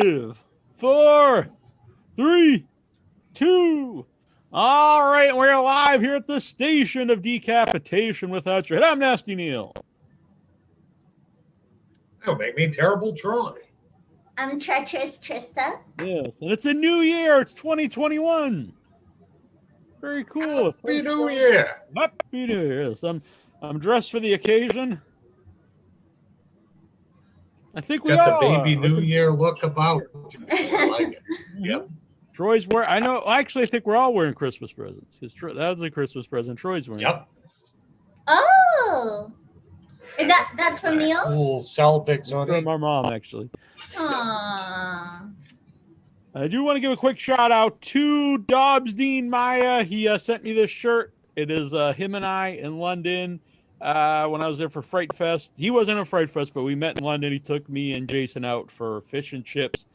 5, 4, 3, 2. All right, we're live here at the station of decapitation without your head. I'm Nasty Neal. That'll make me terrible Troy. I'm Treacherous Trista. Yes, and it's a new year. It's 2021. Very cool. Happy New Year. Happy New Year. Yes, I'm dressed for the occasion. I think we got the all baby are. New Year look about you. I like it. Yep. Troy's wearing. I know. Actually, I think we're all wearing Christmas presents. That was a Christmas present Troy's wearing. Yep. Oh, that's from Neal? Cool Celtics on From it. our mom, actually. Aww. I do want to give a quick shout out to Dobbs Dean Maya. He sent me this shirt. It is him and I in London when I was there for Fright Fest. He wasn't at Fright Fest, but we met in London. He took me and Jason out for fish and chips.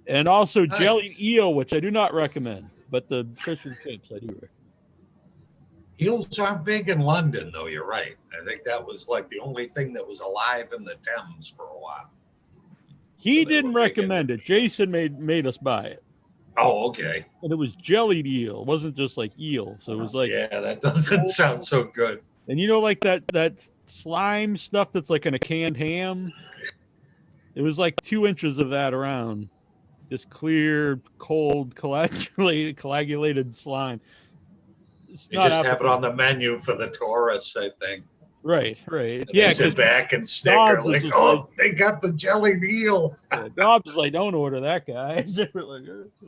And also Nice. jellied eel, which I do not recommend, but the fish and chips I do recommend. Eels aren't big in London, though. You're right. I think that was like the only thing that was alive in the Thames for a while. He So they didn't were recommend it. Jason made us buy it. Oh, okay. And it was jellied eel. It wasn't just like eel. So it was like, Yeah, that doesn't sound so good. and you know, like that slime stuff that's like in a canned ham. It was like 2 inches of that around. Just clear, cold, coagulated slime. It's You not just have it appetizing. on the menu for the tourists, I think. Right. And Yeah, they sit 'cause back and snicker Dobbs like, is oh, they got the jellied eel. Dobbs is like, don't order that guy. They were like,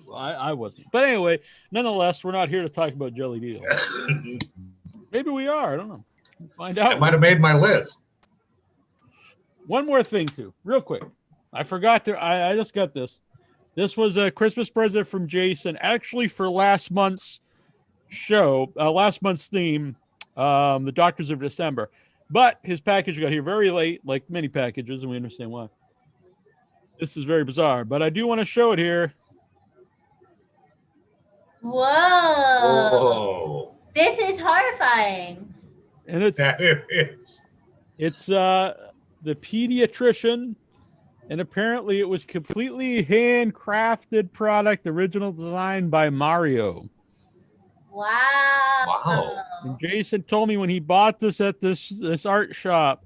well, I wasn't. But anyway, nonetheless, we're not here to talk about jellied eel. Maybe we are. I don't know. We'll find out. I might have made my list. One more thing, too, real quick. I forgot to. I just got this. This was a Christmas present from Jason, actually for last month's show, last month's theme, The Doctors of December. But his package got here very late, like many packages, and we understand why. This is very bizarre, but I do want to show it here. Whoa. Whoa. This is horrifying. And it's That is. the pediatrician, and apparently it was completely handcrafted product, original design by Mario. Wow. And Jason told me when he bought this at this art shop,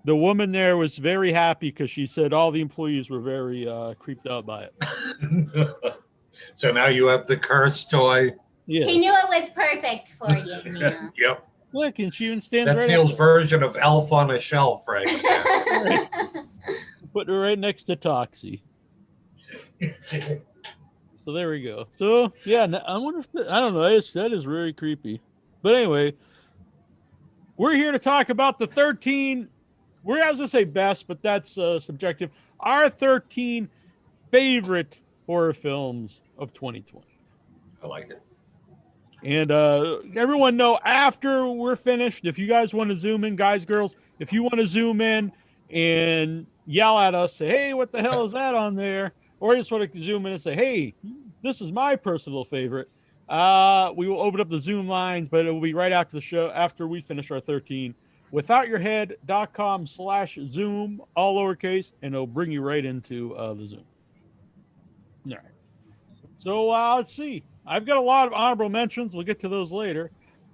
the woman there was very happy because she said all the employees were very creeped out by it. So now you have the cursed toy. Yeah. He knew it was perfect for you, Neal. Yep. Look, and she even stands That's right Neal's up version of Elf on a Shelf, right? there. Put her right next to Toxie. So there we go. So yeah, I wonder if I don't know. That is very creepy. But anyway, we're here to talk about the 13. We're I was gonna say best, but that's subjective. Our 13 favorite horror films of 2020. I like it. And everyone know after we're finished, if you guys want to zoom in, guys, girls, if you want to zoom in and yell at us, say, hey, what the hell is that on there? Or just want to zoom in and say, hey, this is my personal favorite. We will open up the Zoom lines, but it will be right after the show, after we finish our 13. Withoutyourhead.com/Zoom, all lowercase, and it'll bring you right into the Zoom. All right. So let's see. I've got a lot of honorable mentions. We'll get to those later.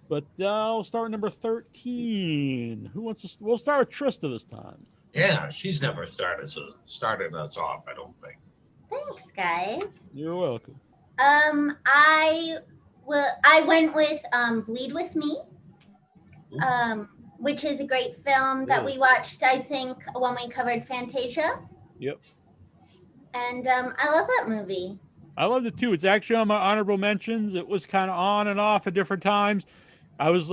But I'll start with number 13. Who wants to? We'll start with Trista this time. Yeah, she's never started us off, I don't think. Thanks, guys. You're welcome. I went with Bleed With Me, which is a great film that we watched, I think, when we covered Fantasia. Yep. And I love that movie. I loved it too. It's actually on my honorable mentions. It was kind of on and off at different times. I was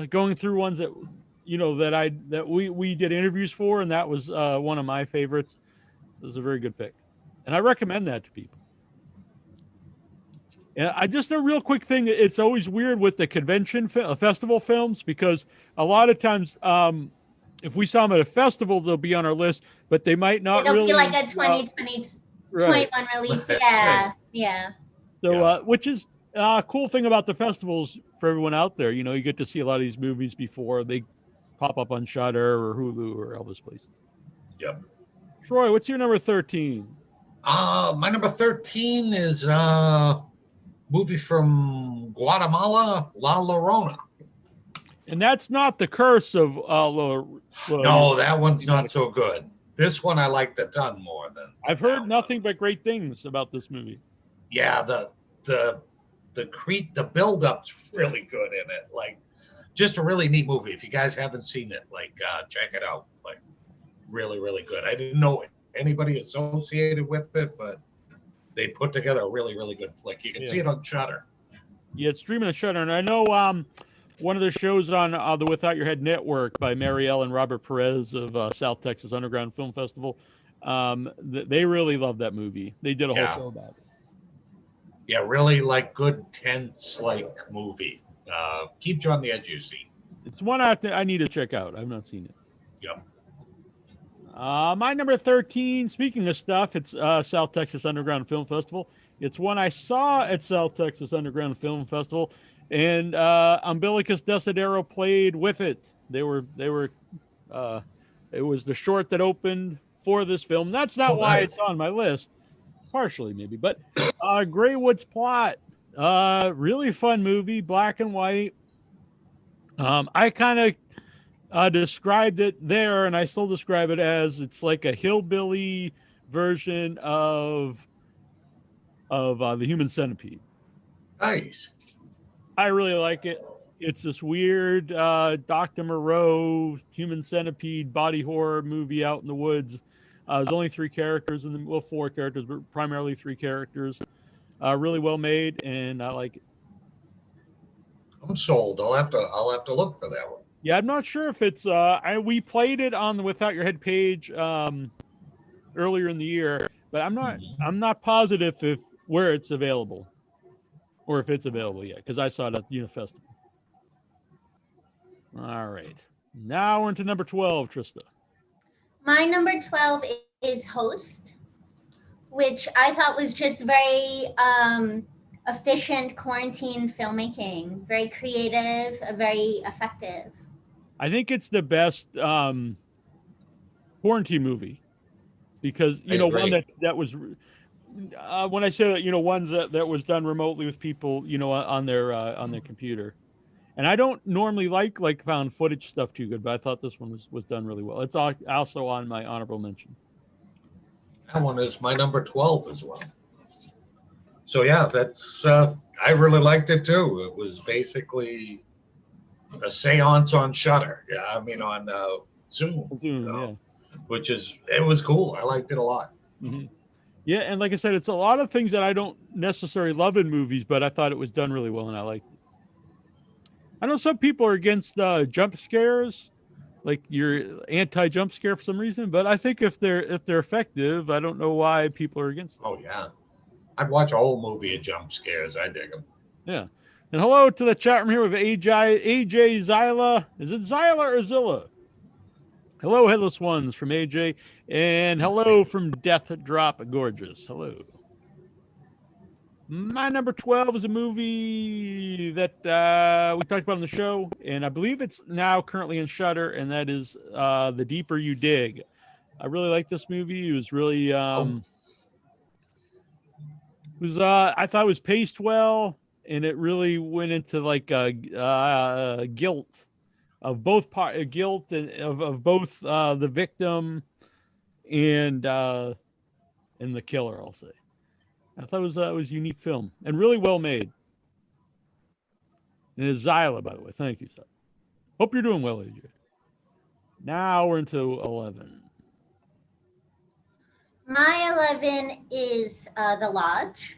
going through ones that that we did interviews for, and that was one of my favorites. It was a very good pick, and I recommend that to people. And I just a real quick thing. It's always weird with the convention festival films because a lot of times, if we saw them at a festival, they'll be on our list, but they might not It'll really be like a 2021 release. Yeah, Right. yeah. So, which is a cool thing about the festivals for everyone out there. You know, you get to see a lot of these movies before they pop up on Shudder or Hulu or all those places. Yep. Troy, what's your number 13? My number 13 is movie from Guatemala, La Llorona. And that's not the curse of No, that one's not so good. This one I liked a ton more than I've heard nothing but great things about this movie. Yeah, the build-up's really good in it. Like, just a really neat movie. If you guys haven't seen it, like, check it out. Like, really, really good. I didn't know anybody associated with it, but they put together a really, really good flick. You can see it on Shudder. Yeah, it's streaming on Shudder, and I know one of the shows on the Without Your Head Network by Marielle and Robert Perez of South Texas Underground Film Festival. They really love that movie. They did a whole show about it. Yeah, really like good, tense, like movie. Keeps you on the edge of your seat. It's one I need to check out. I've not seen it. Yep. My number 13, speaking of stuff, it's South Texas Underground Film Festival. It's one I saw at South Texas Underground Film Festival, and Umbilicus Desidero played with it. They were it was the short that opened for this film. That's not why it's on my list. Partially, maybe. But Greywood's Plot, really fun movie, black and white. I kind of described it there, and I still describe it as it's like a hillbilly version of the Human Centipede. Nice. I really like it. It's this weird Dr. Moreau Human Centipede body horror movie out in the woods. There's only 3 characters, well, 4 characters, but primarily 3 characters. Really well made, and I like it. I'm sold. I'll have to look for that one. Yeah, I'm not sure if it's. We played it on the Without Your Head page earlier in the year, but I'm not positive where it's available, or if it's available yet, because I saw it at Unifestival. All right, now we're into number 12, Trista. My number 12 is Host, which I thought was just very efficient quarantine filmmaking, very creative, very effective. I think it's the best quarantine movie because one that was when I say that ones that was done remotely with people on their computer. And I don't normally like found footage stuff too good, but I thought this one was done really well. It's also on my honorable mention. That one is my number 12 as well. So yeah, that's I really liked it too. It was basically a seance on Shudder. Yeah, I mean on Zoom. Yeah. Which it was cool. I liked it a lot. Mm-hmm. Yeah, and like I said, it's a lot of things that I don't necessarily love in movies, but I thought it was done really well, and I liked it. I know some people are against jump scares, like you're anti-jump scare for some reason, but I think if they're effective, I don't know why people are against them. Oh yeah, I'd watch a whole movie of jump scares. I dig them. Yeah, and hello to the chat room here with AJ Zyla. Is it Zyla or Zilla? Hello, Headless Ones from AJ, and hello from Death Drop Gorgeous. Hello. My number 12 is a movie that we talked about on the show, and I believe it's now currently in Shudder, and that is The Deeper You Dig. I really like this movie. It was really, I thought it was paced well, and it really went into like guilt of both guilt and of both the victim and the killer, I'll say. I thought it was a unique film and really well made. And it's Zyla, by the way. Thank you, sir. Hope you're doing well, AJ. Now we're into 11. My 11 is The Lodge,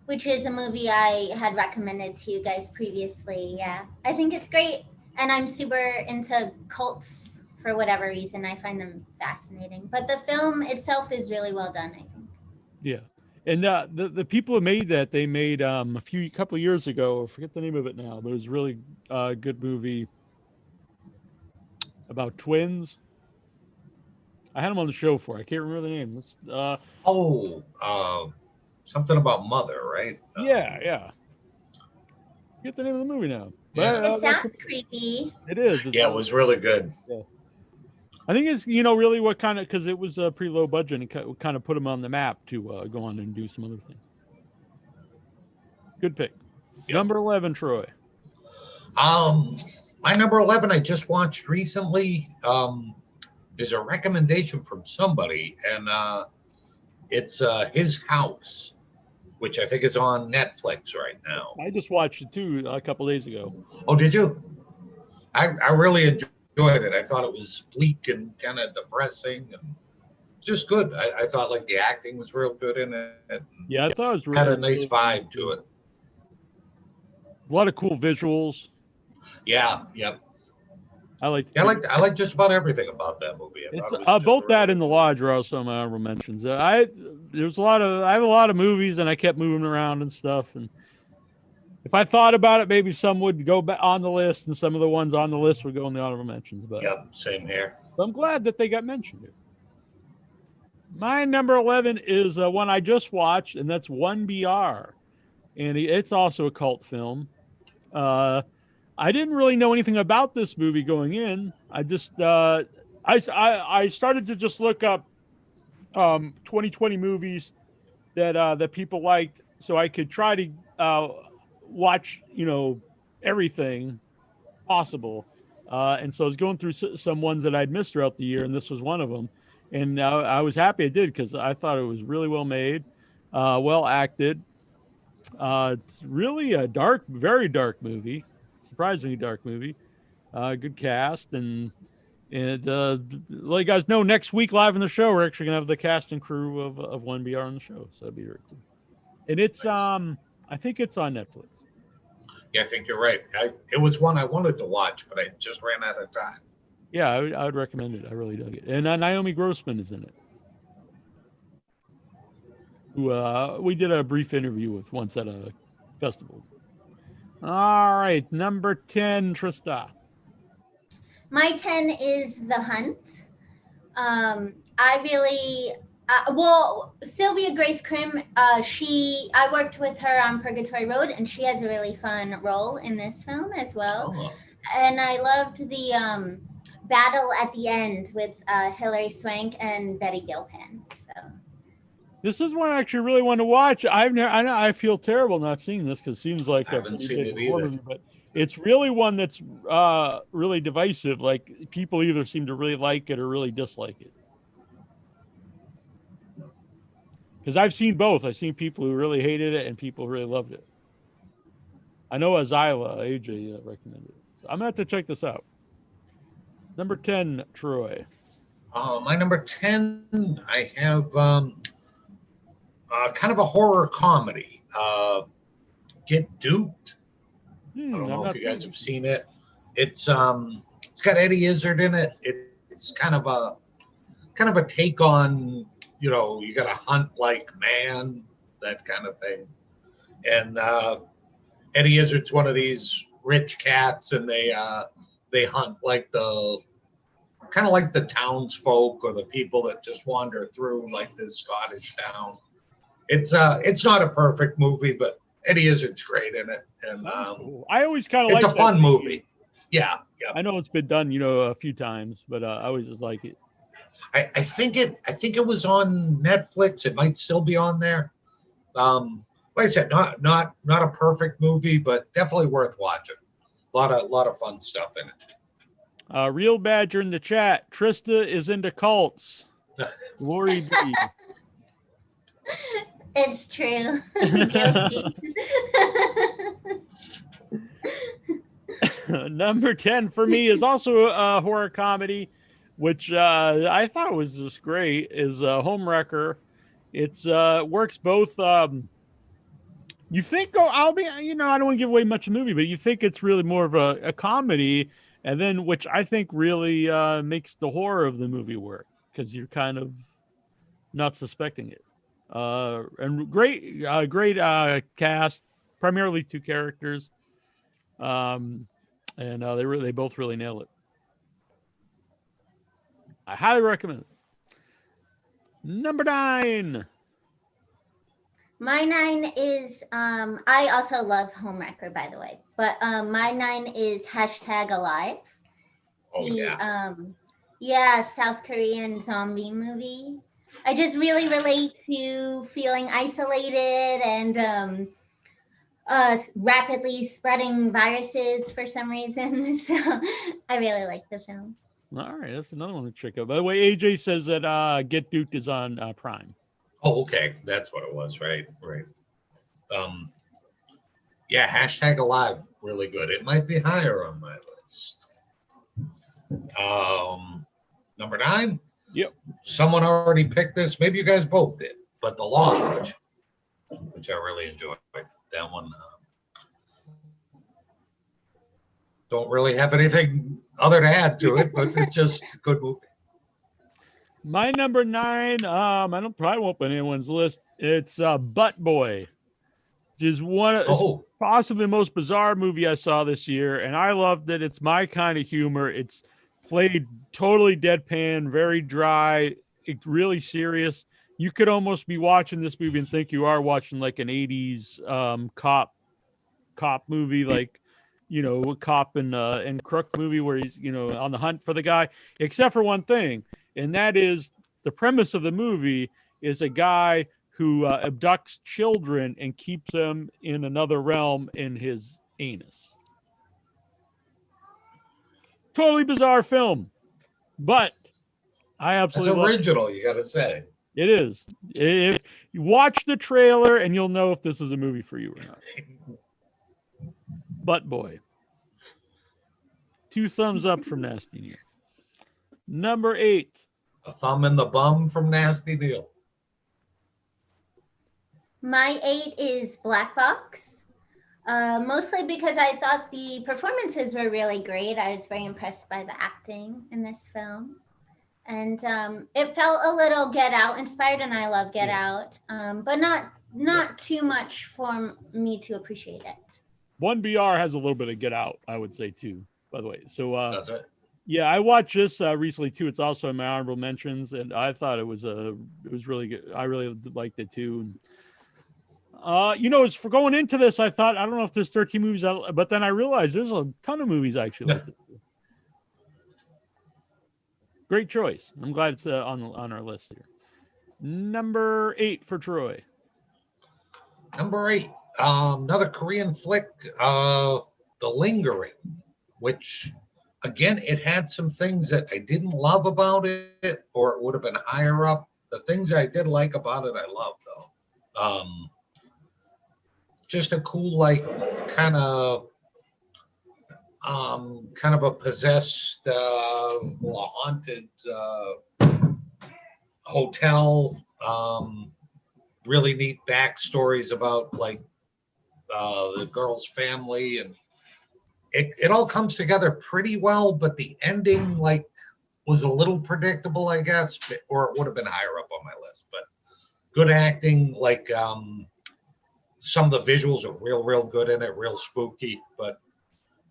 which is a movie I had recommended to you guys previously. Yeah, I think it's great. And I'm super into cults for whatever reason. I find them fascinating. But the film itself is really well done, I think. Yeah. And the people who made that, they made a couple of years ago, I forget the name of it now, but it was a really good movie about twins. I had them on the show for. I can't remember the name. Something about Mother, right? Yeah. Get the name of the movie now. Yeah. It sounds creepy. It is. It was really good. Yeah. I think it's really what kind of, because it was a pretty low budget and kind of put them on the map to go on and do some other things. Good pick. Yep. Number 11, Troy. My number 11 I just watched recently. There's a recommendation from somebody, and it's His House, which I think is on Netflix right now. I just watched it too a couple days ago. Oh, did you? I really enjoyed it. I thought it was bleak and kind of depressing and just good. I thought like the acting was real good in it. Yeah, I thought it was really had a nice vibe to it. A lot of cool visuals. Yeah, yep. I like just about everything about that movie. It's both that and The Lodge are also my honorable mentions. I have a lot of movies and I kept moving around and stuff. And if I thought about it, maybe some would go on the list and some of the ones on the list would go in the honorable mentions. But yep, same here. So I'm glad that they got mentioned here. My number 11 is one I just watched, and that's 1BR. And it's also a cult film. I didn't really know anything about this movie going in. I just I started to just look up 2020 movies that people liked, so I could try to watch everything possible. And so I was going through some ones that I'd missed throughout the year, and this was one of them. And I was happy I did because I thought it was really well made, well acted. It's really a dark, very dark movie. Surprisingly dark movie. Good cast, and let you guys know, next week live in the show we're actually gonna have the cast and crew of 1BR on the show, so that'd be very cool. And it's I think it's on Netflix. Yeah, I think you're right. It was one I wanted to watch, but I just ran out of time. Yeah, I would recommend it. I really dug it. And Naomi Grossman is in it, who we did a brief interview with once at a festival. All right, number 10, Trista. My 10 is The Hunt. Sylvia Grace Krim, I worked with her on Purgatory Road, and she has a really fun role in this film as well. Oh. And I loved the battle at the end with Hilary Swank and Betty Gilpin. So this is one I actually really want to watch. I feel terrible not seeing this because it seems like I haven't seen it either. Movie, but it's really one that's really divisive. Like people either seem to really like it or really dislike it. Because I've seen both. I've seen people who really hated it and people who really loved it. I know AJ recommended it. So I'm going to have to check this out. Number 10, Troy. My number 10, I have kind of a horror comedy. Get Duped. I don't know if you guys have seen it. It's got Eddie Izzard in it. It's kind of a take on, you got to hunt like man, that kind of thing. And Eddie Izzard's one of these rich cats, and they hunt like the townsfolk or the people that just wander through like this Scottish town. It's not a perfect movie, but Eddie Izzard's great in it, and cool. I always kind of it's a fun movie. Yeah. I know it's been done, a few times, but I always just like it. I think it was on Netflix. It might still be on there. Like I said, not a perfect movie, but definitely worth watching. A lot of fun stuff in it. Real Badger in the chat. Trista is into cults. Glory be. It's true. Number 10 for me is also a horror comedy, which I thought was just great. Is Homewrecker. It's works both. You think I don't want to give away much of the movie, but you think it's really more of a comedy, and then which I think really makes the horror of the movie work because you're kind of not suspecting it. And great cast, primarily two characters, and they both really nail it. I highly recommend it. Number 9. My 9 is I also love Homewrecker, by the way, but my 9 is #Alive. Yeah, South Korean zombie movie. I just really relate to feeling isolated and rapidly spreading viruses for some reason. So I really like the film. All right, that's another one to check out. By the way, AJ says that Get Duked is on Prime. Oh, okay. That's what it was. Right. Right. Um, yeah. Hashtag alive. Really good. It might be higher on my list. Number 9. Yep. Someone already picked this. Maybe you guys both did. But The Lodge, which I really enjoyed. That one. Don't really have anything other to add to it, but it's just a good movie. My number 9, I don't probably won't put anyone's list. It's Butt Boy, which is possibly the most bizarre movie I saw this year, and I loved it. It's my kind of humor. It's played totally deadpan, very dry, really serious. You could almost be watching this movie and think you are watching like an 80s cop movie, like a cop and crook movie where he's on the hunt for the guy, except for one thing, and that is the premise of the movie is a guy who abducts children and keeps them in another realm in his anus. Totally bizarre film, but I That's absolutely original, you got to say. It is. You watch the trailer and you'll know if this is a movie for you or not. Butt Boy. 2 thumbs up from Nasty Neal. Number 8. A thumb in the bum from Nasty Neal. My 8 is Black Box. Mostly because I thought the performances were really great. I was very impressed by the acting in this film. And it felt a little Get Out inspired, and I love Get Out, but not too much for me to appreciate it. 1BR has a little bit of Get Out, I would say, too, by the way. So, Does it? Yeah, I watched this recently, too. It's also in my honorable mentions, and I thought it was really good. I really liked it, too. It's for going into this, I thought, I don't know if there's 13 movies, but then I realized there's a ton of movies I actually liked. Great choice. I'm glad it's on our list here. Number 8 for Troy. Number 8, another Korean flick, The Lingering, which, again, it had some things that I didn't love about it, or it would have been higher up. The things I did like about it, I love, though. Just a cool, like, kind of a possessed, haunted hotel. Really neat backstories about like the girl's family, and it all comes together pretty well. But the ending, like, was a little predictable, I guess, or it would have been higher up on my list. But good acting, like some of the visuals are real good in it, real spooky, but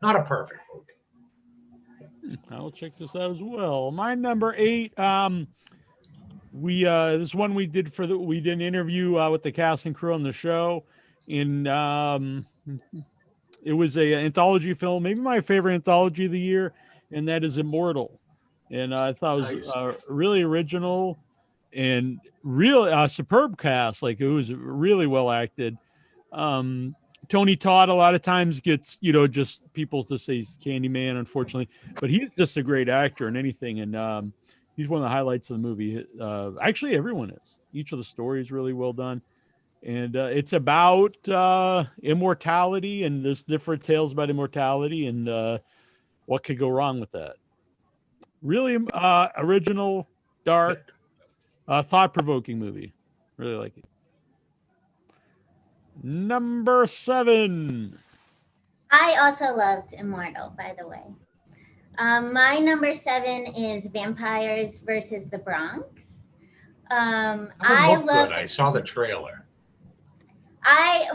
not a perfect movie. I'll check this out as well. My number 8, this one we did we did an interview with the cast and crew on the show, and it was a anthology film, maybe my favorite anthology of the year, and that is Immortal. And I thought it was really original and real superb cast. Like, it was really well acted. Tony Todd a lot of times gets, just people to say he's Candyman, unfortunately, but he's just a great actor in anything. And he's one of the highlights of the movie. Actually, everyone is. Each of the stories really well done. And it's about immortality, and there's different tales about immortality and what could go wrong with that. Really original, dark, thought-provoking movie. Really like it. Number 7. I also loved Immortal, by the way. My number 7 is Vampires versus the Bronx. I saw the trailer. I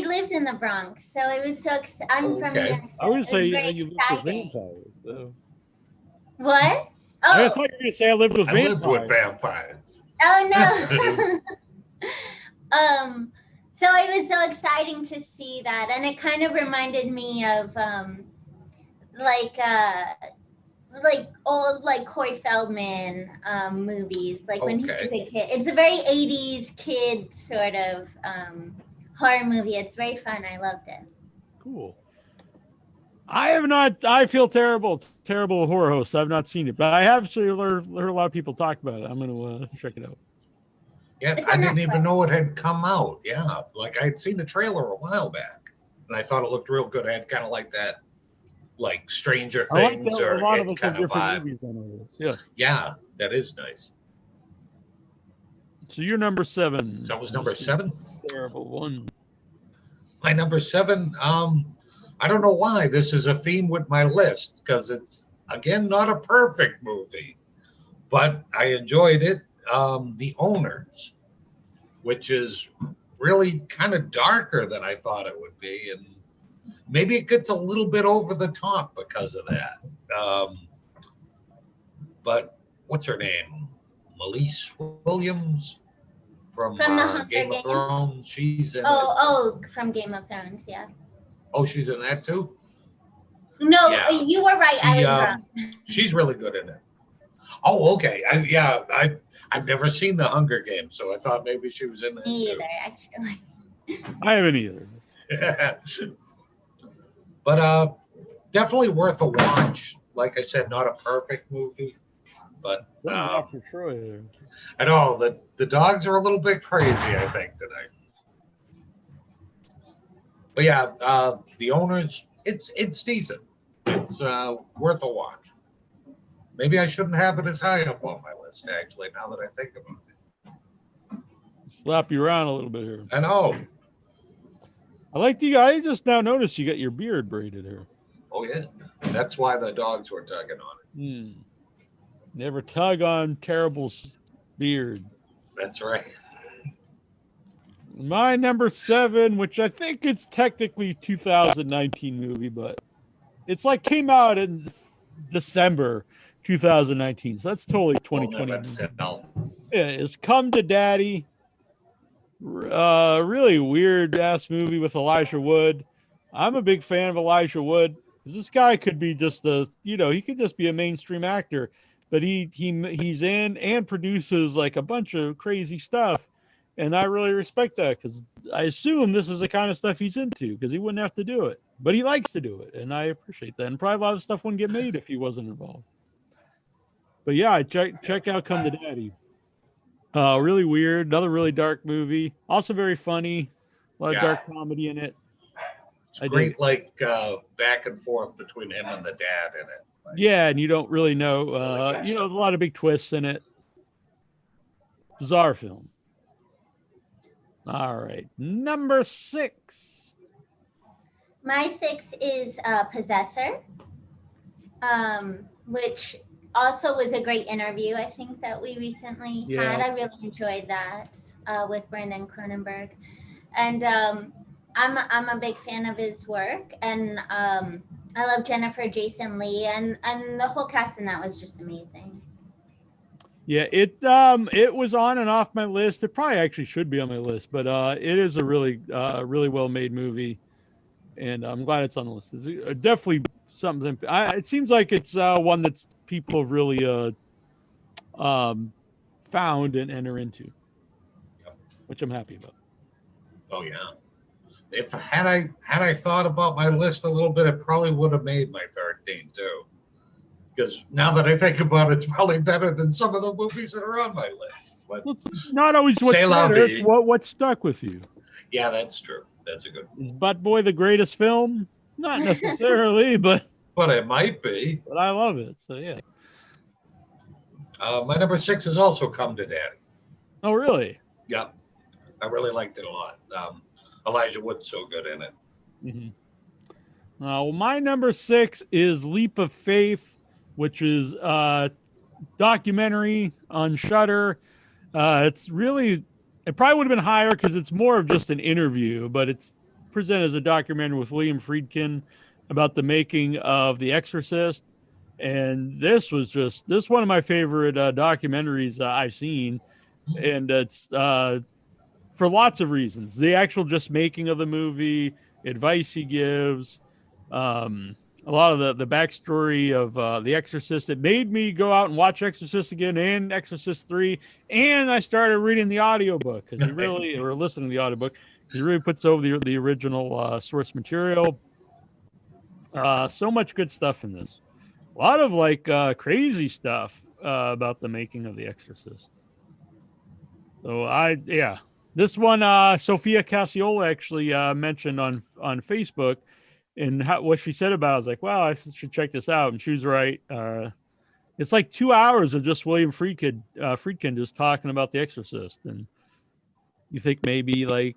lived in the Bronx, so it was so. I'm from New York. So I would say you lived with vampires. So. What? Oh, I thought you were going to say I lived with vampires. I lived with vampires. Oh no. So it was so exciting to see that, and it kind of reminded me of like like old like Corey Feldman movies, like when he was Okay. a kid. It's a very 80s kid sort of horror movie. It's very fun. I loved it. Cool. I have not. I feel terrible horror host. I've not seen it, but I have actually heard a lot of people talk about it. I'm going to check it out. Yeah, It's I on didn't even Netflix. know it had come out. Yeah, like I'd seen the trailer a while back, and I thought it looked real good. I had kind of like that, like Stranger I like Things that a or lot of It us have kind of different vibe. movies on our list. Yeah. Yeah, that is nice. So you're number 7. So that was number 7. Terrible one. My number 7. I don't know why this is a theme with my list because it's again not a perfect movie, but I enjoyed it. The Owners, which is really kind of darker than I thought it would be, and maybe it gets a little bit over the top because of that. But what's her name? Melise Williams from From the Hunger Game of Games. Thrones. She's in it. Oh, from Game of Thrones, yeah. Oh, she's in that too? No, Yeah. you were right. I was wrong. She's really good in it. Oh, okay. I've never seen the Hunger Games, so I thought maybe she was in that Me too. either, actually. I haven't either. But definitely worth a watch. Like I said, not a perfect movie, but Dr. Troy there. I know the dogs are a little bit crazy, I think, tonight. But yeah, The Owners, it's decent. It's worth a watch. Maybe I shouldn't have it as high up on my list, actually, now that I think about it. Slap you around a little bit here. I know. I just now noticed you got your beard braided here. Oh, yeah. That's why the dogs were tugging on it. Never tug on Terrible's beard. That's right. My number 7, which I think it's technically 2019 movie, but it's like came out in December 2019, so that's totally 2020. Yeah, it's Come to Daddy. Really weird ass movie with Elijah Wood. I'm a big fan of Elijah Wood. This guy could be just he could just be a mainstream actor, but he's in and produces like a bunch of crazy stuff. And I really respect that because I assume this is the kind of stuff he's into because he wouldn't have to do it, but he likes to do it. And I appreciate that. And probably a lot of stuff wouldn't get made if he wasn't involved. But yeah, check out Come to Daddy. Really weird. Another really dark movie. Also very funny. A lot of dark comedy in it. It's great, like back and forth between him and the dad in it. Like, yeah, and you don't really know. A lot of big twists in it. Bizarre film. All right, number 6. My 6 is Possessor, which also was a great interview, I think, that we recently had. I really enjoyed that with Brandon Cronenberg. And I'm a big fan of his work. And I love Jennifer Jason Leigh. And the whole cast in that was just amazing. Yeah, it was on and off my list. It probably actually should be on my list, but it is a really well-made movie. And I'm glad it's on the list. It's definitely something. It seems like it's one that people have really found and enter into, which I'm happy about. Oh yeah. If had I thought about my list a little bit, it probably would have made my 13 too. Because now that I think about it, it's probably better than some of the movies that are on my list. But well, it's not always what's better. It's what stuck with you. Yeah, that's true. That's a good one. Is Butt Boy the greatest film? Not necessarily, but it might be. But I love it. So yeah. My number 6 has also Come to Daddy. Oh really? Yeah, I really liked it a lot. Elijah Wood's so good in it. Mm-hmm. Well, my number 6 is Leap of Faith, which is a documentary on Shudder. It probably would have been higher because it's more of just an interview, but it's presented as a documentary with William Friedkin about the making of The Exorcist. And this one of my favorite documentaries I've seen. And it's for lots of reasons. The actual just making of the movie, advice he gives, a lot of the backstory of The Exorcist. It made me go out and watch Exorcist again and Exorcist 3. And I started reading the audiobook because he really, or listening to the audiobook, he really puts over the original source material. So much good stuff in this. A lot of like crazy stuff about the making of The Exorcist. So this one, Sophia Cassiola actually mentioned on Facebook, and what she said about it. I was like, wow, I should check this out. And she was right. It's like 2 hours of just William Friedkin just talking about The Exorcist. And you think maybe like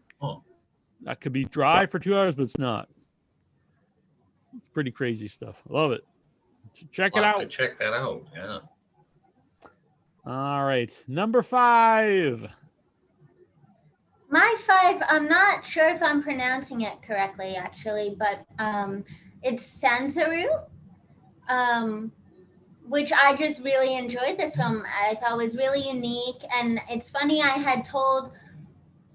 that could be dry for 2 hours, but it's not. It's pretty crazy stuff. I love it. Check it out. Check that out. Yeah. All right. Number 5. My 5, I'm not sure if I'm pronouncing it correctly, actually, but it's Sanzaru, which I just really enjoyed this film. I thought was really unique. And it's funny, I had told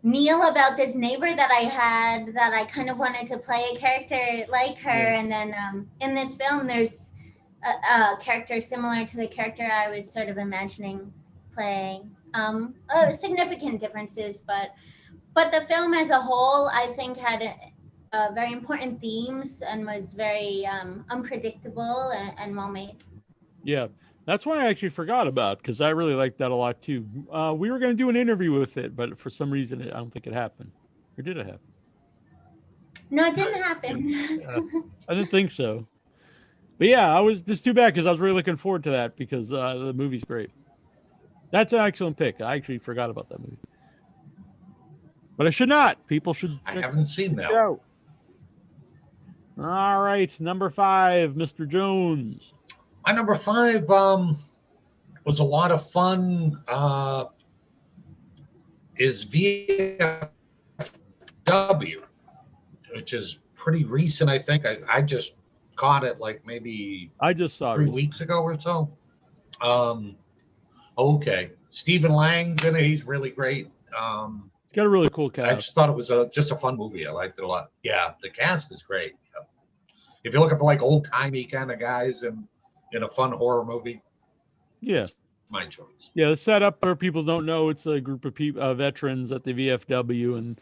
Neal about this neighbor that I had that I kind of wanted to play a character like her. Yeah. And then in this film, there's a character similar to the character I was sort of imagining playing. Significant differences, but the film as a whole, I think, had very important themes and was very unpredictable and well made. Yeah, that's one I actually forgot about because I really liked that a lot too. We were going to do an interview with it, but for some reason, I don't think it happened. Or did it happen? No, it didn't happen. I didn't think so. But yeah, it's too bad because I was really looking forward to that because the movie's great. That's an excellent pick. I actually forgot about that movie. But I should not. People should. I haven't seen that. All right. Number 5, Mr. Jones. My number 5 was a lot of fun. Is VFW, which is pretty recent, I think. I just caught it like maybe I just saw 3 weeks ago or so. Okay. Stephen Lang's in it. He's really great. It's got a really cool cast. I just thought it was just a fun movie. I liked it a lot. Yeah, the cast is great. Yeah. If you're looking for like old-timey kind of guys in a fun horror movie, yeah, my choice. Yeah, the setup for people don't know, it's a group of veterans at the VFW, and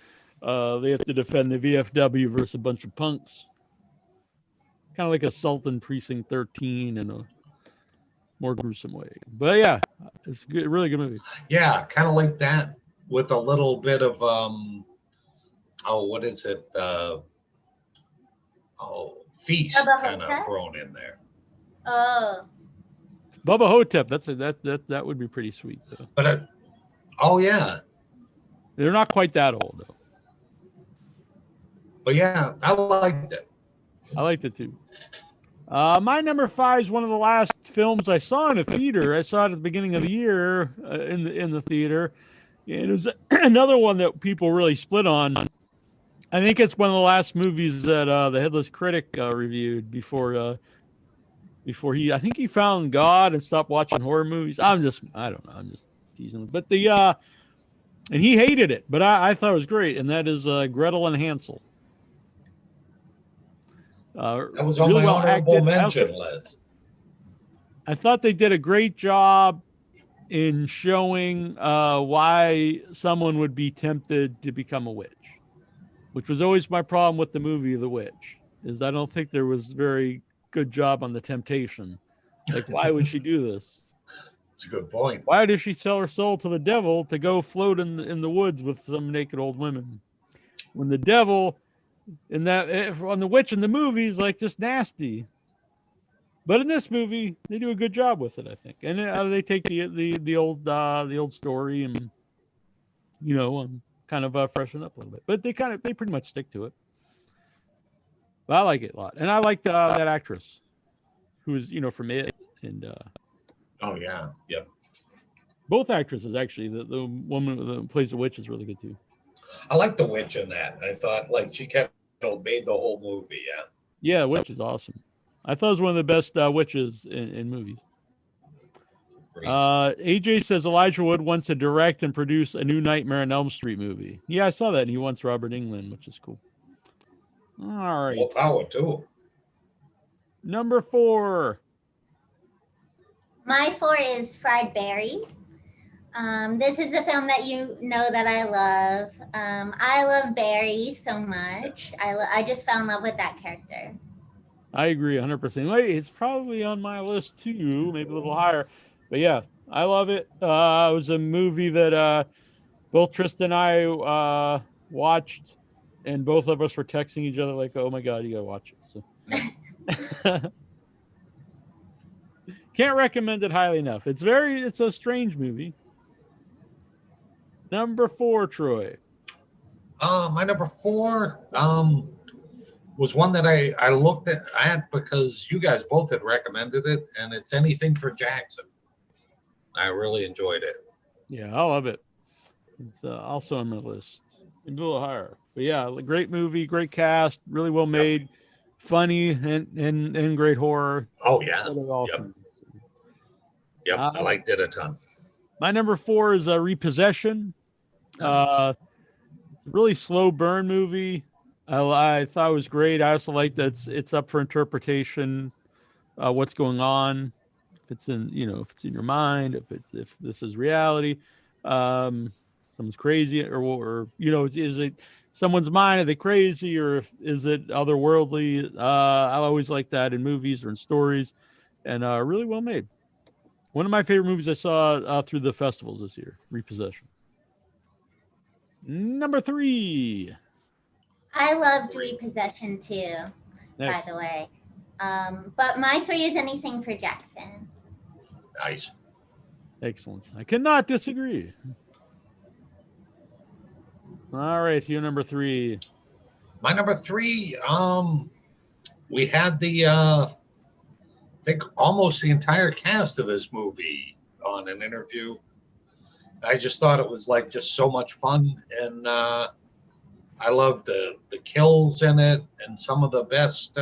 they have to defend the VFW versus a bunch of punks. Kind of like Assault on Precinct 13 in a more gruesome way. But yeah, it's a good, really good movie. Yeah, kind of like that with a little bit of what is it? Feast kind of thrown in there. Oh. Bubba Hotep, that would be pretty sweet though. But yeah, they're not quite that old though. But yeah, I liked it. I liked it too. My number 5 is one of the last films I saw in a theater. I saw it at the beginning of the year in the theater. And it was another one that people really split on. I think it's one of the last movies that the Headless Critic reviewed before I think he found God and stopped watching horror movies. I don't know. I'm just teasing. But and he hated it, but I thought it was great. And that is Gretel and Hansel. That was on really my honorable mention list. I thought they did a great job in showing why someone would be tempted to become a witch, which was always my problem with the movie The Witch, is I don't think there was very good job on the temptation. Like, why would she do this? That's a good point. Why did she sell her soul to the devil to go float in the woods with some naked old women? When the devil on the witch in the movie is like just nasty. But in this movie, they do a good job with it, I think, and they take the old story and kind of freshen up a little bit. But they pretty much stick to it. But I like it a lot, and I liked that actress, who is from It, and oh yeah, yep. Both actresses actually. The woman that plays the witch is really good too. I like the witch in that. I thought like she kind of made the whole movie. Yeah. Yeah, witch is awesome. I thought it was one of the best witches in movies. AJ says Elijah Wood wants to direct and produce a new Nightmare on Elm Street movie. Yeah, I saw that. And he wants Robert Englund, which is cool. All right. More power to him. Number 4. My 4 is Fried Berry. This is a film that you know that I love. I love Barry so much. I just fell in love with that character. I agree 100%. Wait, it's probably on my list too, maybe a little higher. But yeah, I love it. It was a movie that both Trista and I watched, and both of us were texting each other like, "Oh my god, you gotta watch it." So can't recommend it highly enough. It's a strange movie. Number 4, Troy. My number 4 was one that I looked at because you guys both had recommended it, and it's Anything for Jackson. I really enjoyed it. Yeah, I love it. It's also on my list. Maybe a little higher. But yeah, great movie, great cast, really well made, funny, and great horror. Oh yeah. Yep. Yep. I liked it a ton. My number 4 is Repossession. Nice. Really slow burn movie. I thought it was great. I also like that it's up for interpretation. What's going on? If it's in your mind, if this is reality, someone's crazy, or is it someone's mind? Are they crazy, or is it otherworldly? I always like that in movies or in stories, and really well made. One of my favorite movies I saw through the festivals this year, Repossession. Number 3. I loved Repossession too, by the way. But my 3 is Anything for Jackson. Nice. Excellent. I cannot disagree. All right, your number 3. My number 3, we had I think almost the entire cast of this movie on an interview. I just thought it was like just so much fun, and I loved the kills in it, and some of the best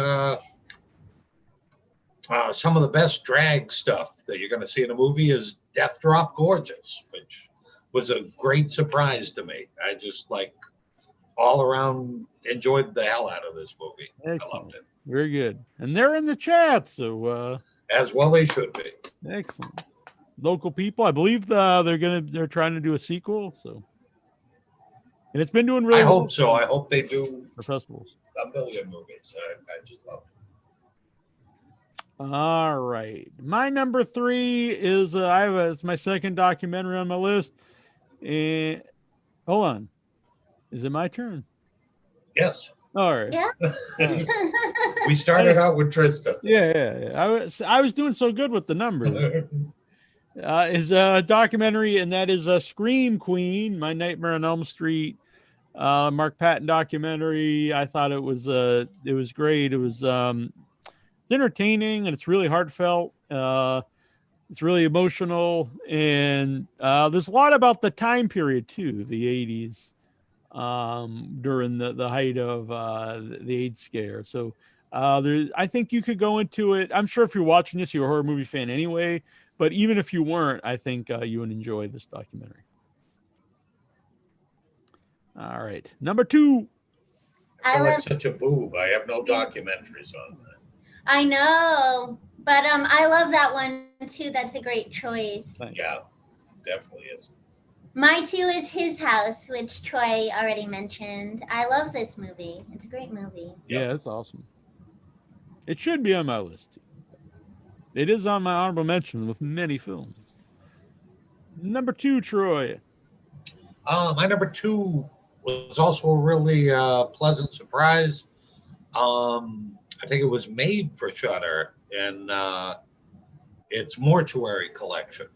drag stuff that you're going to see in a movie is Death Drop Gorgeous, which was a great surprise to me. I just all around enjoyed the hell out of this movie. Excellent. I loved it. Very good. And they're in the chat, so as well they should be. Excellent. Local people, I believe they're trying to do a sequel, so and it's been doing really well. I hope so. I hope they do for festivals. A million movies. I just love it. All right. My number 3 is it's my second documentary on my list. And hold on. Is it my turn? Yes. All right. Yeah. We started out with Trista. Yeah. I was doing so good with the numbers. Is a documentary, and that is Scream Queen, My Nightmare on Elm Street, Mark Patton documentary. I thought it was great. It was it's entertaining, and it's really heartfelt. It's really emotional, and there's a lot about the time period too, the 80s, during the height of the AIDS scare. So I think you could go into it. I'm sure if you're watching this, you're a horror movie fan anyway. But even if you weren't, I think you would enjoy this documentary. All right. Number 2. I feel like such a boob. I have no documentaries on that. I know. But I love that one too. That's a great choice. Yeah, definitely is. My 2 is His House, which Troy already mentioned. I love this movie. It's a great movie. Yeah, it's awesome. It should be on my list too. It is on my honorable mention with many films. Number 2, Troy. My number 2 was also a really pleasant surprise. I think it was made for Shudder, and it's Mortuary Collection,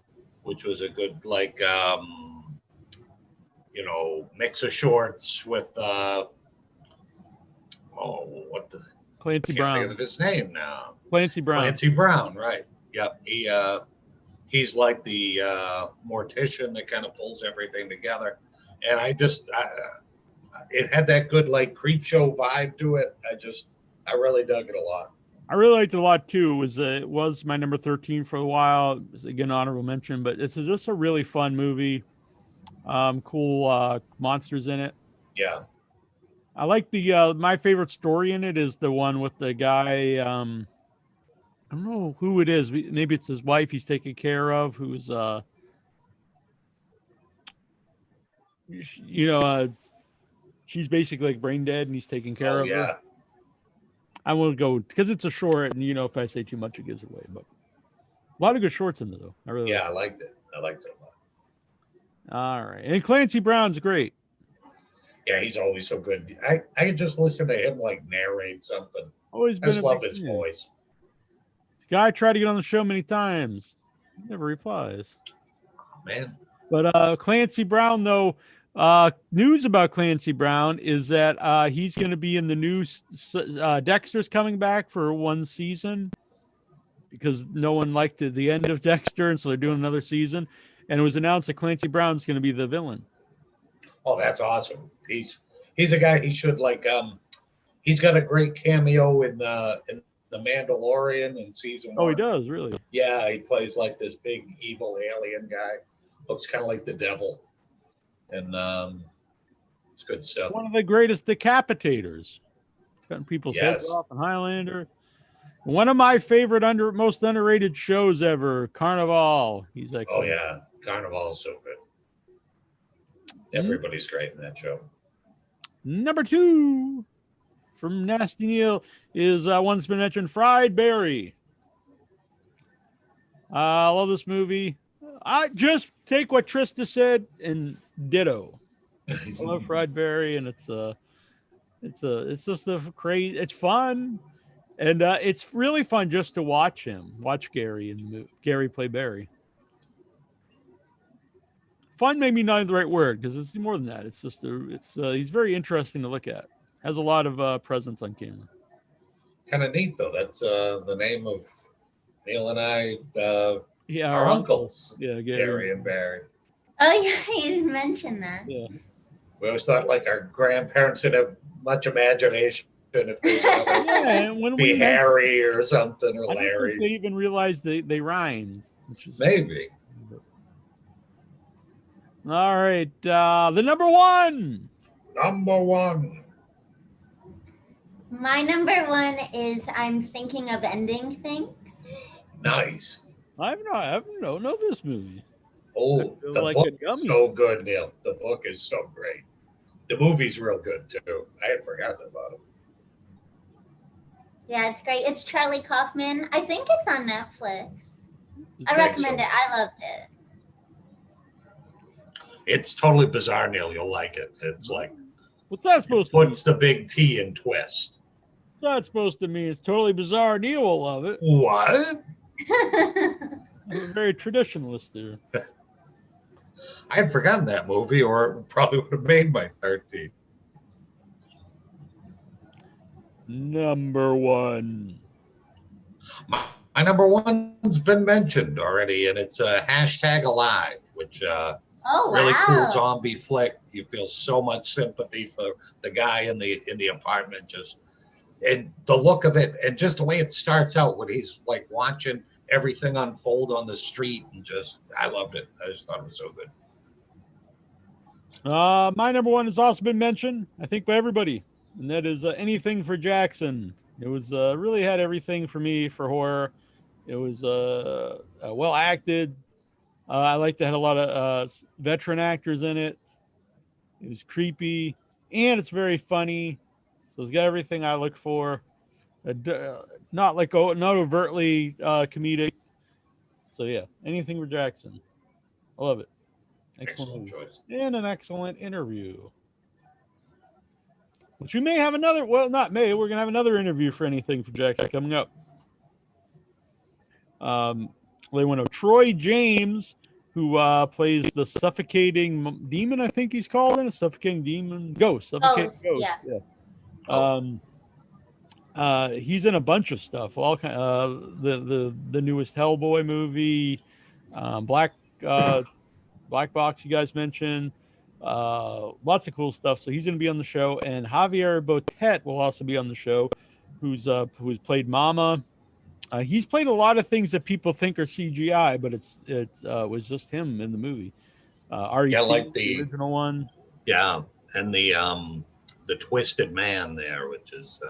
which was a good mix of shorts with Clancy Brown. I can't think of his name now. Clancy Brown, right? Yep. He's like the mortician that kind of pulls everything together, and it had that good creep show vibe to it. I really dug it a lot. I really liked it a lot too. It was my number 13 for a while. Again, honorable mention, but it's just a really fun movie. Cool monsters in it. Yeah. I like my favorite story in it is the one with the guy don't know who it is. Maybe it's his wife he's taking care of, who's she's basically like brain dead, and he's taking care of her. I won't go because it's a short, and if I say too much, it gives it away. But a lot of good shorts in there, though. I liked it. I liked it a lot. All right, and Clancy Brown's great. Yeah, he's always so good. I could just listen to him like narrate something. Always been. I just love his voice. This guy tried to get on the show many times. He never replies. Oh, man. But Clancy Brown, though, news about Clancy Brown is that he's going to be in the new Dexter's coming back for one season because no one liked the end of Dexter, and so they're doing another season. And it was announced that Clancy Brown's going to be the villain. Oh, that's awesome. He's a guy. He should he's got a great cameo in the Mandalorian in season 1. Oh, he does, really? Yeah, he plays like this big evil alien guy. Looks kind of like the devil, and it's good stuff. One of the greatest decapitators, cutting people's heads off in Highlander. One of my favorite most underrated shows ever, Carnival. He's excellent. Oh yeah, Carnival is so good. Everybody's great in that show. Number 2 from Nasty Neal is one that's been mentioned, Fried Berry. I love this movie. I just take what Trista said and ditto. I love Fried Berry, and it's just a crazy. It's fun, and it's really fun just to watch Gary in the movie. Gary play Barry. Fun, maybe not the right word because it's more than that. It's just he's very interesting to look at. Has a lot of presence on camera. Kind of neat though. That's the name of Neal and I. Our uncles. Yeah, Gary and Barry. Oh yeah, you didn't mention that. Yeah. We always thought like our grandparents didn't have much imagination if there's another be Harry or something or Larry. Think they even realized they rhymed, which is maybe. All right, the number 1. Number 1. My number 1 is I'm Thinking of Ending Things. Nice. I don't know this movie. Oh, the book is so good, Neal. The book is so great. The movie's real good too. I had forgotten about it. Yeah, it's great. It's Charlie Kaufman. I think it's on Netflix. I recommend it. I loved it. It's totally bizarre, Neal. You'll like it. It's like what's that supposed to mean? What's the big T in twist? What's that supposed to mean? It's totally bizarre. Neal will love it. What? I'm very traditionalist there. I had forgotten that movie, or it probably would have made my 13. Number 1. My number 1's been mentioned already, and it's #Alive, which really cool zombie flick. You feel so much sympathy for the guy in the apartment, and the look of it, and just the way it starts out when he's like watching everything unfold on the street, and I loved it. I just thought it was so good. My number 1 has also been mentioned, I think, by everybody, and that is Anything for Jackson. It was really had everything for me for horror. It was well acted. I liked it had a lot of veteran actors in it. It was creepy, and it's very funny. So it's got everything I look for. Not overtly comedic. So yeah, Anything for Jackson. I love it. Excellent choice. And an excellent interview. Which we may have another. Well, not may. We're gonna have another interview for Anything for Jackson coming up. They went to Troy James, who plays the suffocating demon. I think he's called it a suffocating demon ghost. Suffocating ghost. Yeah. He's in a bunch of stuff. All kind. The newest Hellboy movie, Black Box. You guys mentioned. Lots of cool stuff. So he's going to be on the show, and Javier Botet will also be on the show, who's played Mama. He's played a lot of things that people think are CGI, but it was just him in the movie. REC, like the original one. Yeah, and the Twisted Man there, which is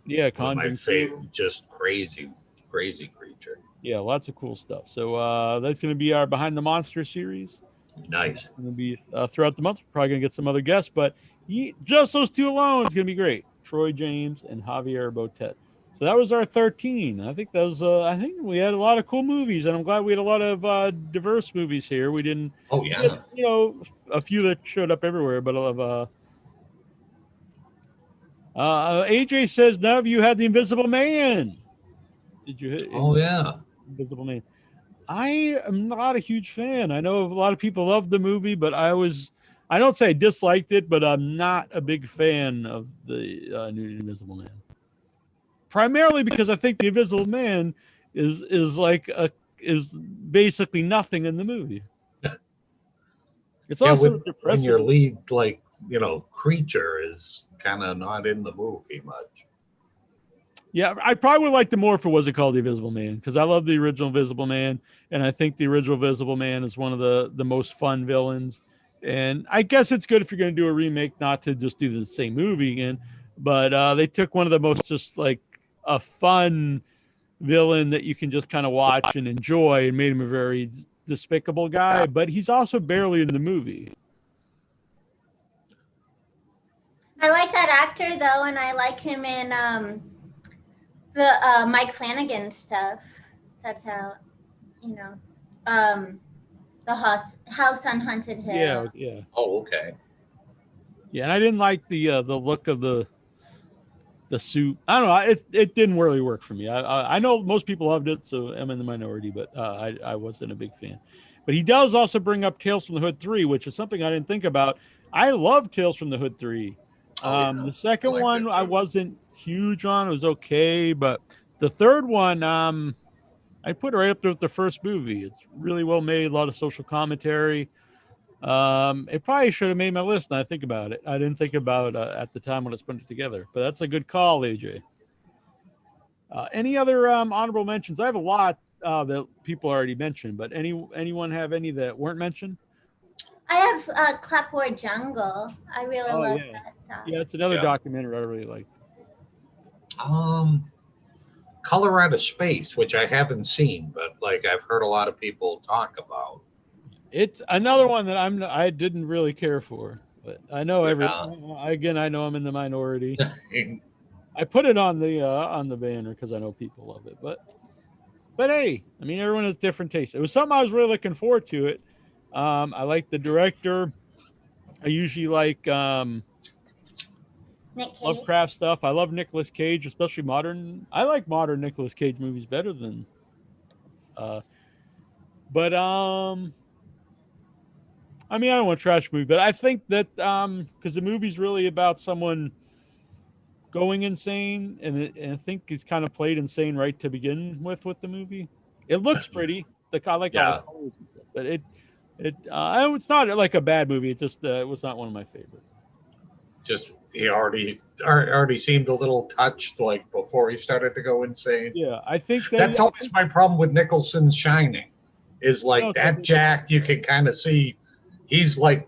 Conjuring my favorite, just crazy crazy creature. Yeah, lots of cool stuff. So that's going to be our Behind the Monster series. Nice. Going to be throughout the month. We're probably going to get some other guests, but just those two alone is going to be great. Troy James and Javier Botet. So that was our 13. I think that was. I think we had a lot of cool movies, and I'm glad we had a lot of diverse movies here. We didn't. Oh yeah. A few that showed up everywhere, but AJ says none of you had the Invisible Man. Did you hit? Oh yeah. Invisible Man. I am not a huge fan. I know a lot of people love the movie, but I don't say I disliked it, but I'm not a big fan of the new Invisible Man. Primarily because I think the Invisible Man is basically nothing in the movie. It's also depressing. When your lead creature is kind of not in the movie much. Yeah, I probably would like the more if it wasn't called the Invisible Man, because I love the original Invisible Man, and I think the original Invisible Man is one of the most fun villains. And I guess it's good if you're going to do a remake, not to just do the same movie again, but they took one of the most just like a fun villain that you can just kind of watch and enjoy, and made him a very despicable guy, but he's also barely in the movie. I like that actor though, and I like him in the Mike Flanagan stuff. That's how, the House on Haunted Hill. Yeah. Oh, okay. Yeah, and I didn't like the look of the suit. I don't know. It didn't really work for me. I know most people loved it, so I'm in the minority, but I wasn't a big fan. But he does also bring up Tales from the Hood 3, which is something I didn't think about. I love Tales from the Hood 3. The second one I wasn't huge on. It was okay, but the third one, I put it right up there with the first movie. It's really well made, a lot of social commentary. It probably should have made my list. Now I think about it. I didn't think about at the time when I put it together, but that's a good call, AJ. Any other honorable mentions? I have a lot that people already mentioned, but anyone have any that weren't mentioned? I have Clapboard Jungle. I really love that. Yeah, it's another documentary I really liked. Color Out of Space, which I haven't seen, but I've heard a lot of people talk about. It's another one that I didn't really care for, but I know I know I'm in the minority. I put it on the banner because I know people love it, but hey, I mean, everyone has different tastes. It was something I was really looking forward to it. I like the director. I usually like Lovecraft stuff. I love Nicolas Cage, especially modern. I like modern Nicolas Cage movies better than I mean, I don't want to trash the movie, but I think that because the movie's really about someone going insane, and I think it's kind of played insane right to begin with the movie. It looks pretty. I like all the colors and stuff, but it's not like a bad movie. It just it was not one of my favorites. Just he already seemed a little touched before he started to go insane. Yeah, I think that's always my problem with Nicholson's Shining. Is that Jack, you can kind of see he's a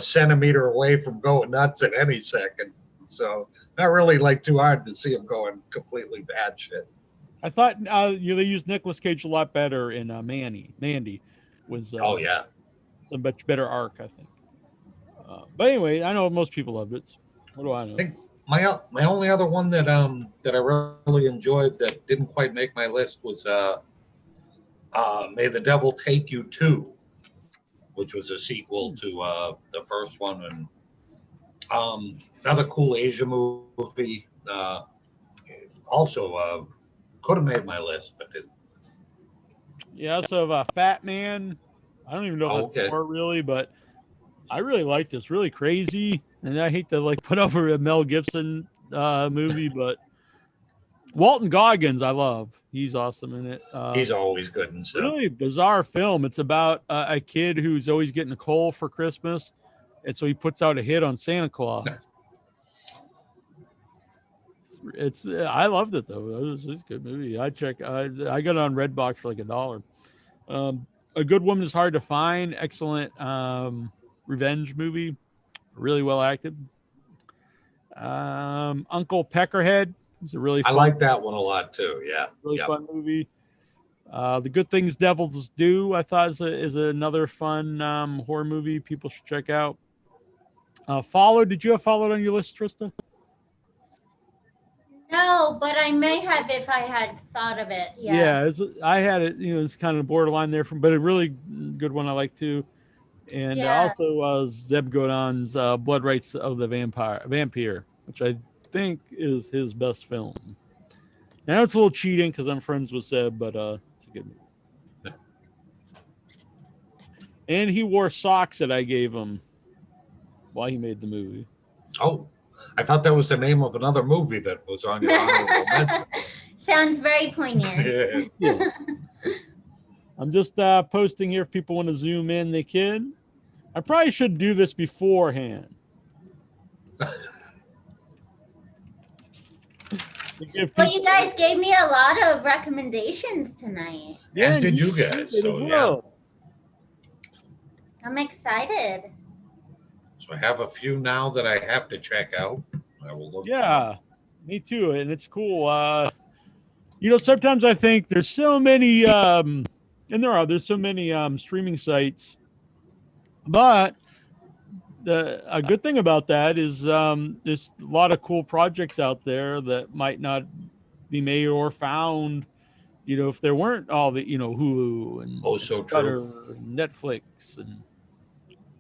centimeter away from going nuts at any second. So not really too hard to see him going completely bad shit. I thought they used Nicolas Cage a lot better in Mandy was a much better arc, I think. But anyway, I know most people loved it. What do I know? I think my only other one that I really enjoyed that didn't quite make my list was May the Devil Take You 2, which was a sequel to the first one, and another cool Asia movie. Also could have made my list, but didn't. Yeah, so Fat Man. I don't even know if that's more really, but I really like this. Really crazy, and I hate to put over a Mel Gibson movie, but Walton Goggins I love. He's awesome in it. He's always good in stuff. Really bizarre film. It's about a kid who's always getting a coal for Christmas, and so he puts out a hit on Santa Claus. I loved it though. It was a good movie. I got it on Redbox for $1. A Good Woman is Hard to Find. Excellent revenge movie. Really well acted. Uncle Peckerhead It's a really I fun, like that one a lot too. Yeah. really Yep. fun movie. The Good Things Devils Do, I thought is another fun horror movie people should check out. Followed. Did you have Followed on your list, Trista? No, but I may have if I had thought of it. Yeah, I had it. It's kind of borderline there, but a really good one I like too. And Yeah. also Zeb Godin's Blood Rights of the Vampire, which I think is his best film. Now it's a little cheating because I'm friends with Zeb, but it's a good movie. And he wore socks that I gave him while he made the movie. Oh, I thought that was the name of another movie that was on your honorable mention. Sounds very poignant. Yeah. I'm just posting here. If people want to zoom in, they can. I probably should do this beforehand. Well, you guys gave me a lot of recommendations tonight. Yes, did you guys? So yeah. I'm excited. So I have a few now that I have to check out. I will look. Yeah, me too. And it's cool. Sometimes I think there's so many, and there's so many streaming sites, but a good thing about that is there's a lot of cool projects out there that might not be made or found, if there weren't all the, Hulu and so Shudder and Netflix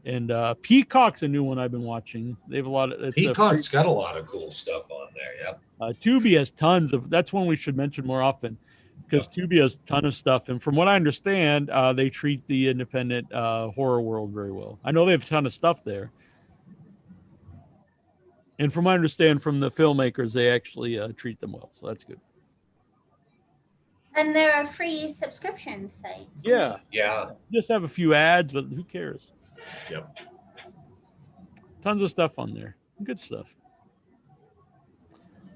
and Peacock's a new one I've been watching. They have a lot of Peacock's got a lot of cool stuff on there. Yep. Tubi has tons of. That's one we should mention more often because Tubi has a ton of stuff. And from what I understand, they treat the independent horror world very well. I know they have a ton of stuff there. And from what I understand from the filmmakers, they actually treat them well. So that's good. And there are free subscription sites. Yeah. Yeah. Just have a few ads, but who cares? Yep. Tons of stuff on there. Good stuff.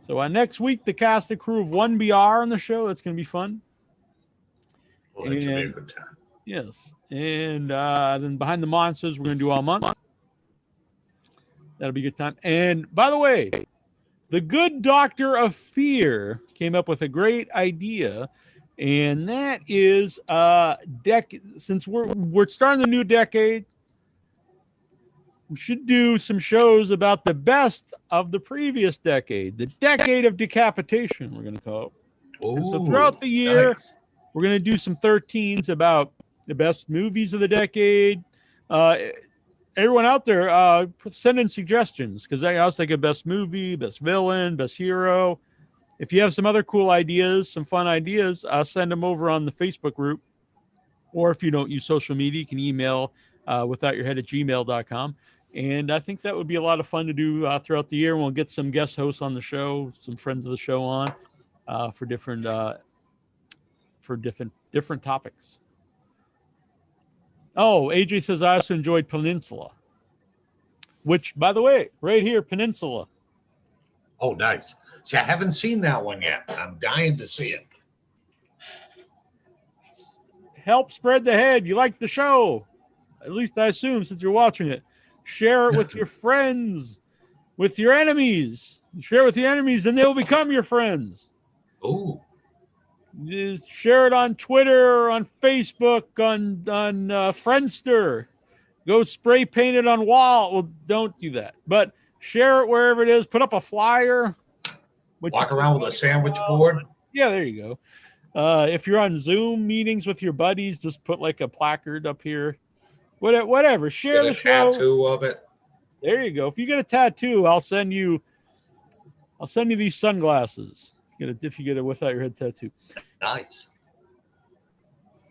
So next week, the cast and crew of 1BR on the show. That's going to be fun. Well, that should be a good time. Yes. And then Behind the Monsters, we're going to do all month. That'll be a good time. And by the way, the Good Doctor of Fear came up with a great idea. And that is since we're starting the new decade, we should do some shows about the best of the previous decade, the decade of decapitation, we're going to call it. Ooh, so throughout the year, nice. We're going to do some 13s about the best movies of the decade. Everyone out there, send in suggestions because I was thinking best movie, best villain, best hero. If you have some other cool ideas, some fun ideas, send them over on the Facebook group. Or if you don't use social media, you can email withoutyourhead@gmail.com. And I think that would be a lot of fun to do throughout the year. We'll get some guest hosts on the show, some friends of the show on for different topics. Oh, AJ says I also enjoyed Peninsula, which, by the way, right here, Peninsula. Oh, nice. See, I haven't seen that one yet. I'm dying to see it. Help spread the head. You like the show. At least I assume since you're watching it. Share it with your friends, with your enemies. Share it with the enemies, and they'll become your friends. Ooh. Just share it on Twitter, on Facebook, on Friendster. Go spray paint it on wall. Well, don't do that. But share it wherever it is. Put up a flyer. Walk around with a sandwich board. Yeah, there you go. If you're on Zoom meetings with your buddies, just put like a placard up here. Whatever. Share the show. Tattoo of it. There you go. If you get a tattoo, I'll send you these sunglasses. If you get a Without Your Head tattoo. Nice.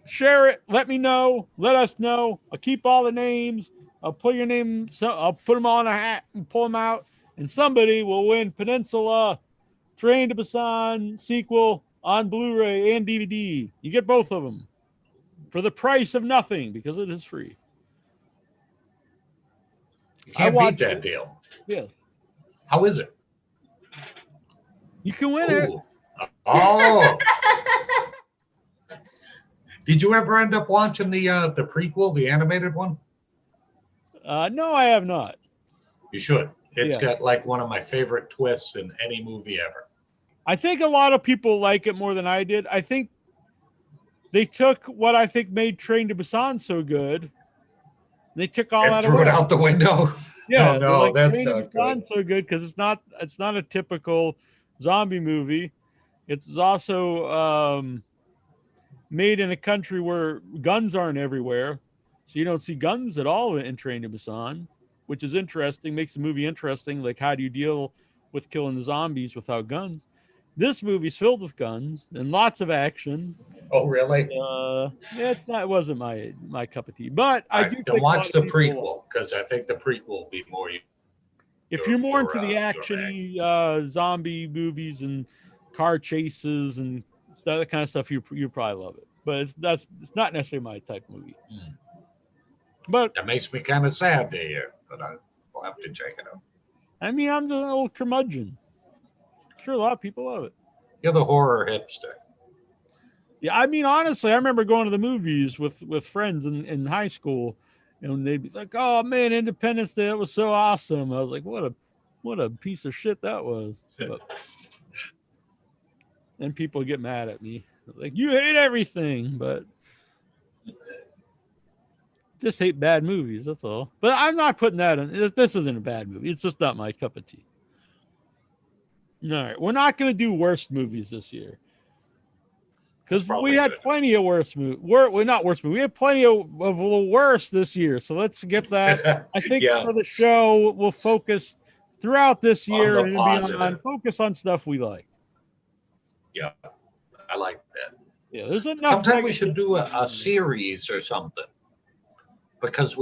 Share it. Let me know. Let us know. I'll keep all the names. I'll put your name. I'll put them all in a hat and pull them out. And somebody will win Peninsula, Train to Busan sequel on Blu-ray and DVD. You get both of them for the price of nothing because it is free. You can't beat that deal. Yeah. How is it? You can win it. Oh. Did you ever end up watching the prequel, the animated one? No, I have not. You should. It's got like one of my favorite twists in any movie ever. I think a lot of people like it more than I did. I think they took what I think made Train to Busan so good. They took all And that threw away. it out the window. Yeah, Oh they're no, like that's Train to not good. Busan so good because it's not a typical zombie movie. It's also made in a country where guns aren't everywhere, so you don't see guns at all in Train to Busan, which is interesting. Makes the movie interesting. Like, how do you deal with killing the zombies without guns? This movie's filled with guns and lots of action. Oh really? Yeah, it wasn't my cup of tea, but All I right, do then think a lot watch of the people. prequel because I think the prequel will be more If you're more into the your bag. actiony zombie movies and car chases and that kind of stuff, you probably love it. But it's not necessarily my type of movie. But That makes me kind of sad to hear, but we'll have to check it out. I mean, I'm just an old curmudgeon. Sure, a lot of people love it. You're the horror hipster. Yeah, I mean, honestly, I remember going to the movies with friends in high school, and they'd be like, "Oh man, Independence Day, that was so awesome." I was like, "What a piece of shit that was." But then people get mad at me, like, "You hate everything," but just hate bad movies. That's all. But I'm not putting that in. This isn't a bad movie. It's just not my cup of tea. All right, we're not going to do worst movies this year. Because we had plenty of worse movies. We're not worse movies. We had plenty of the worst this year. So let's get that. I think for the show, we'll focus throughout this year and beyond. Focus on stuff we like. Yeah, I like that. Yeah, there's enough. Sometimes we should do a series or something because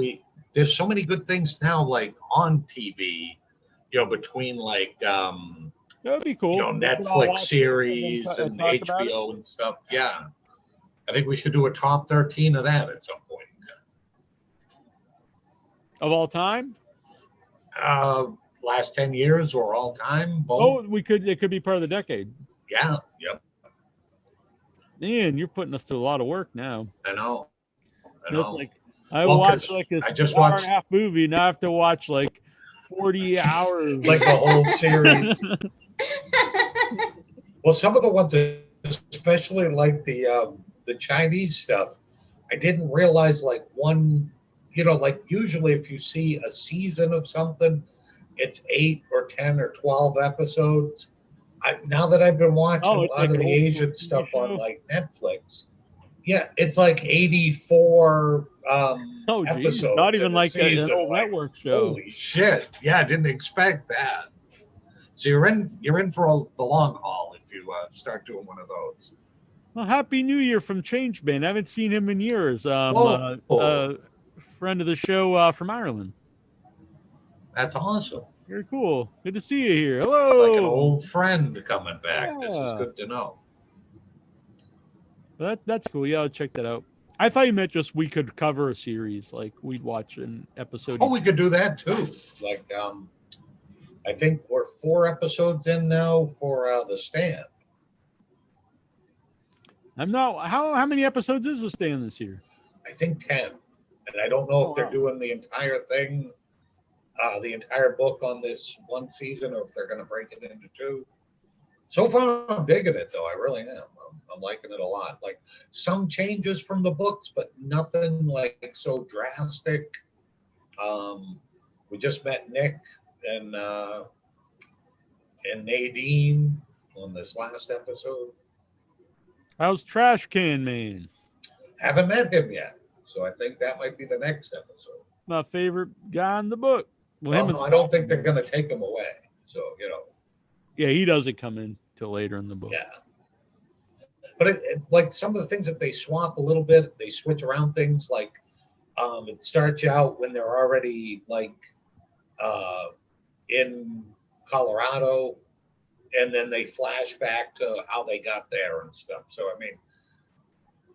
there's so many good things now, like on TV. Between like that would be cool. Netflix series and HBO and stuff. Yeah. I think we should do a top 13 of that at some point. Of all time? Last 10 years or all time? Oh, Both. it could be part of the decade. Yeah. Yep. Man, you're putting us to a lot of work now. I know. Like, I watched like a hour and a half movie, and I have to watch like 40 hours. Like a whole series. Well, some of the ones, especially like the Chinese stuff, I didn't realize like like usually if you see a season of something, it's 8 or 10 or 12 episodes. Now that I've been watching a lot of the Asian stuff on like Netflix, yeah, it's like 84 episodes. Not even like an old network show. Holy shit! Yeah, I didn't expect that. So you're in for the long haul if you start doing one of those. Well, Happy New Year from Change Band. I haven't seen him in years. Friend of the show from Ireland. That's awesome. Very cool. Good to see you here. Hello. Like an old friend coming back. Yeah. This is good to know. That's cool. Yeah, I'll check that out. I thought you meant just we could cover a series, like we'd watch an episode. Oh, we could do that too. Like, I think we're 4 episodes in now for The Stand. I'm not. How many episodes is The Stand this year? I think 10, and I don't know if they're doing the entire thing, the entire book on this one season, or if they're going to break it into 2. So far, I'm digging it though. I really am. I'm liking it a lot. Like some changes from the books, but nothing like so drastic. We just met Nick and Nadine on this last episode. How's Trash Can Man? Haven't met him yet, so I think that might be the next episode. My favorite guy in the book. Well, I don't think they're going to take him away. So Yeah, he doesn't come in till later in the book. Yeah. But like some of the things that they swap a little bit, they switch around things. Like it starts out when they're already like in Colorado, and then they flash back to how they got there and stuff. So I mean,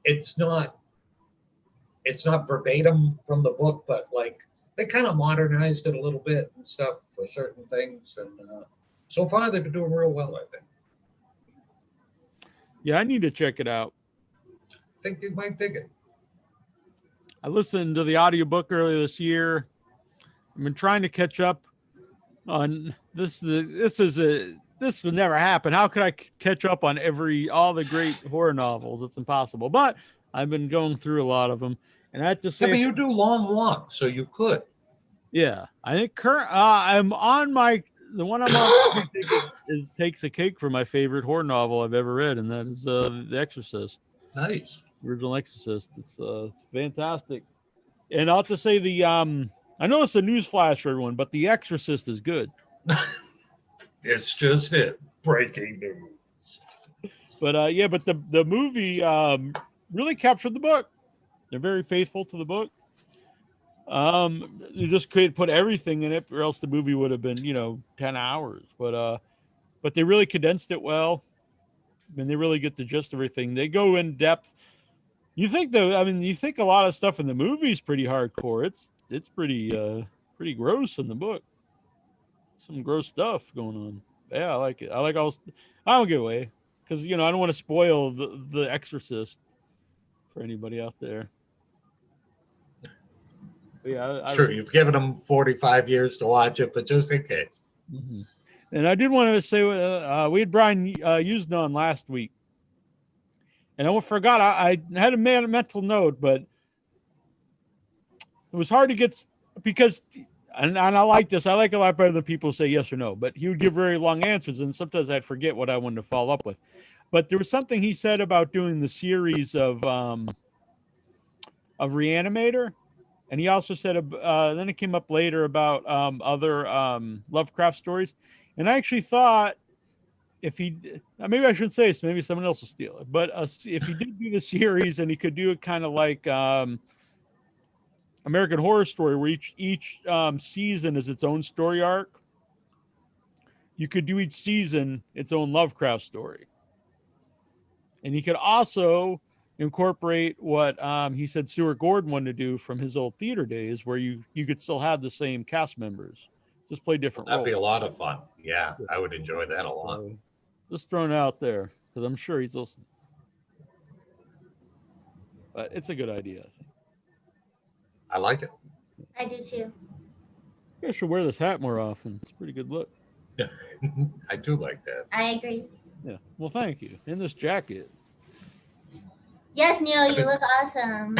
it's not verbatim from the book, but like they kind of modernized it a little bit and stuff for certain things. And so far, they've been doing real well, I think. Yeah, I need to check it out. I think you might dig it. I listened to the audiobook earlier this year. I've been trying to catch up on this. This is this would never happen. How could I catch up on all the great horror novels? It's impossible. But I've been going through a lot of them, and I have to say, Yeah, but you do long walks, so you could. yeah, I think I'm on the one I'm on. I think takes a cake for my favorite horror novel I've ever read, and that is The Exorcist. Nice. Original Exorcist. It's fantastic. And I'll have to say I know it's a news flash for everyone, but The Exorcist is good. It's just it. Breaking news. But but the movie really captured the book. They're very faithful to the book. You just couldn't put everything in it, or else the movie would have been 10 hours. But they really condensed it well. I mean, they really get the gist of everything. They go in depth. You think you think a lot of stuff in the movie is pretty hardcore. It's pretty gross in the book. Some gross stuff going on. Yeah, I like it. I don't give away because I don't want to spoil the Exorcist for anybody out there. But yeah, it's true. You've given them 45 years to watch it, but just in case. Mm-hmm. And I did want to say we had Brian Used on last week, and I forgot I had a mental note, but it was hard to get because. And I like this. I like it a lot better than people say yes or no. But he would give very long answers, and sometimes I'd forget what I wanted to follow up with. But there was something he said about doing the series of Reanimator, and he also said then it came up later about other Lovecraft stories. And I actually thought if he maybe I shouldn't say this, maybe someone else will steal it. But if he did do the series, and he could do it kind of like American Horror Story, where each season is its own story arc. You could do each season its own Lovecraft story, and he could also incorporate what he said Stuart Gordon wanted to do from his old theater days, where you could still have the same cast members, just play different roles. That'd be a lot of fun. Yeah, I would enjoy that a lot. So, just throwing it out there because I'm sure he's listening. But it's a good idea, I think. I like it. I do too. I should wear this hat more often. It's a pretty good look. I do like that. I agree. Yeah. Well, thank you. In this jacket. Yes, Neal, you look awesome.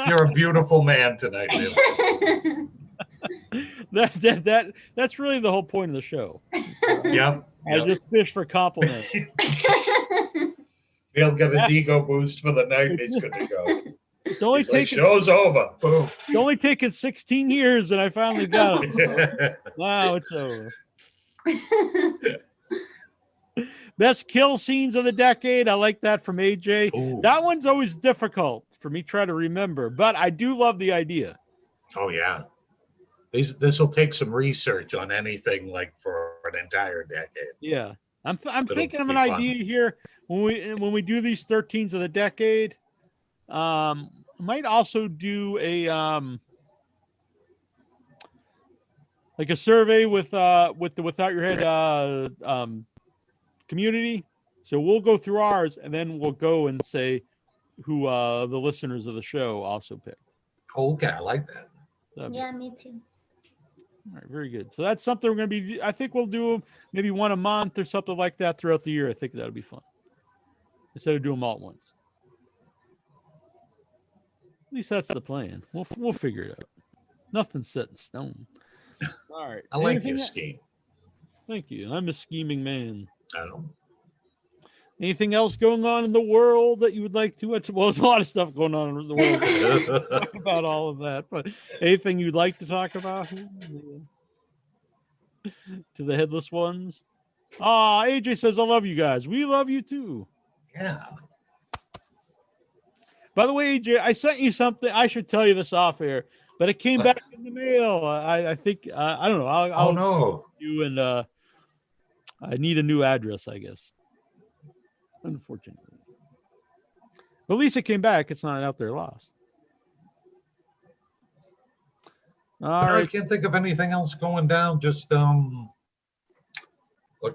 You're a beautiful man tonight, Neal. That's really the whole point of the show. Yep. I just fish for compliments. Neal got his ego boost for the night, and he's good to go. It's only show's over. Boom. It's only taken 16 years, and I finally got it. Wow, it's over. Best kill scenes of the decade. I like that from AJ. Ooh. That one's always difficult for me to try to remember, but I do love the idea. Oh yeah, this will take some research on anything like for an entire decade. Yeah, I'm thinking of an idea here when we do these 13s of the decade. Might also do a like a survey with the Without Your Head community. So we'll go through ours, and then we'll go and say who the listeners of the show also picked. Okay, I like that. Yeah, me too. All right, very good. So that's something we're going to be. I think we'll do maybe one a month or something like that throughout the year. I think that'll be fun instead of doing them all at once. At least that's the plan. We'll figure it out. Nothing's set in stone. All right. I like your scheme. Thank you. I'm a scheming man. I know. Anything else going on in the world that you would like to? Well, there's a lot of stuff going on in the world. Talk about all of that, but anything you'd like to talk about? To the headless ones. AJ says, I love you guys. We love you too. Yeah. By the way, AJ, I sent you something. I should tell you this off air, but it came back in the mail. I think I don't know. I'll no. You and I need a new address, I guess. Unfortunately, but at least it came back. It's not out there lost. All right. I can't think of anything else going down. Just like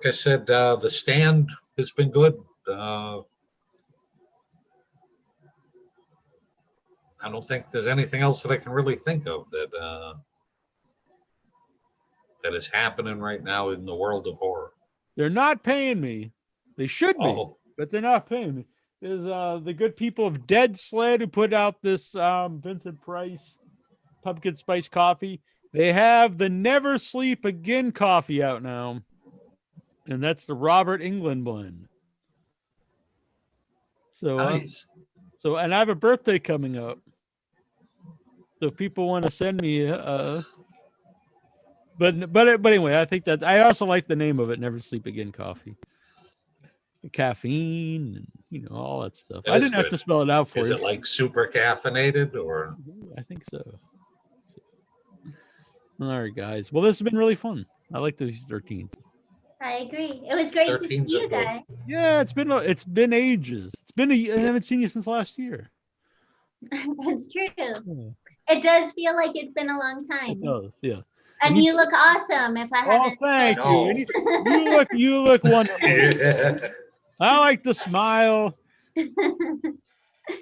I said, The Stand has been good. I don't think there's anything else that I can really think of that that is happening right now in the world of horror. They're not paying me. They should be, Oh, but they're not paying me. Is the good people of Dead Sled who put out this Vincent Price pumpkin spice coffee. They have the Never Sleep Again coffee out now, and that's the Robert England blend. So, nice. and I have a birthday coming up. So if people want to send me, but anyway, I think that I also like the name of it, Never Sleep Again Coffee. The caffeine and all that stuff. That I is didn't have good. to spell it out for Is you. it like super caffeinated or? I think so. All right, guys. Well, this has been really fun. I like these 13s. I agree. It was great to see 13's you are good. guys. Yeah, it's been ages. I haven't seen you since last year. That's true. Yeah, It does feel like it's been a long time. it does. Yeah. And you look awesome. If I Oh, haven't thank No. you. You look wonderful. Yeah. I like the smile.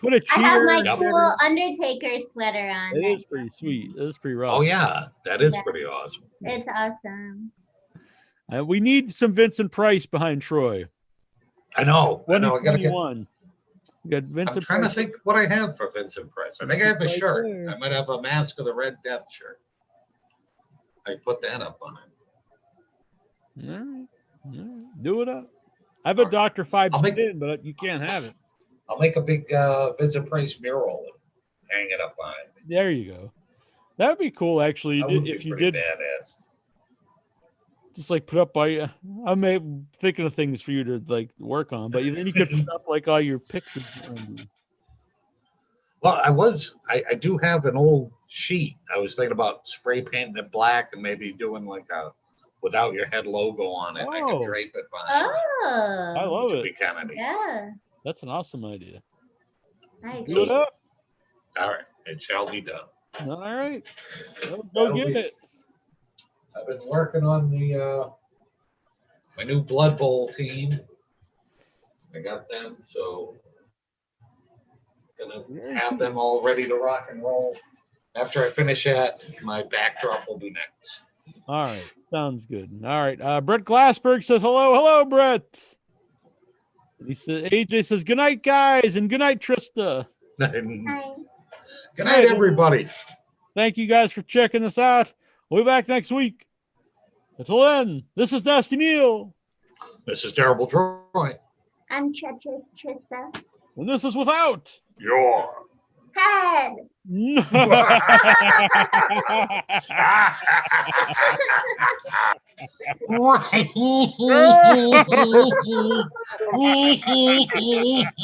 Put a I have my cheer. cool Undertaker sweater on. It is pretty sweet. It is pretty rough. Oh yeah, that is Yeah. pretty awesome. It's awesome. We need some Vincent Price behind Troy. I know. I got to get. 2021. We got I'm Vincent trying Price. to think what I have for Vincent Price. I think I have a Right shirt. there. I might have a Mask of the Red Death shirt. I put that up on it. All right. Do it up. I have a Dr. Five I'll make- in, but you can't have it. I'll make a big Vincent Price mural and hang it up on it. There you go. That would be cool, actually. That would be If you pretty did badass. just like put up by I'm thinking of things for you to like work on, but then you could put up like all your pictures behind you. Well, I do have an old sheet. I was thinking about spray painting it black and maybe doing like a without your head logo on it. I Oh. could drape it behind it, Oh. I love which would it. be kind of neat. Yeah. That's an awesome idea. I Do it agree. up. All right, it shall be done. All right. Go That'll get be- it. I've been working on the my new Blood Bowl team. I got them, so gonna have them all ready to rock and roll. After I finish that, my backdrop will be next. All right. Sounds good. All right. Brett Glassberg says hello. Hello, Brett. He says AJ says good night, guys, and good night, Trista. Good Hi. night, everybody. Thank you guys for checking this out. We'll be back next week. Until then, this is Nasty Neal. This is Terrible Troy. I'm Treacherous Trista. And this is Without. Your Head.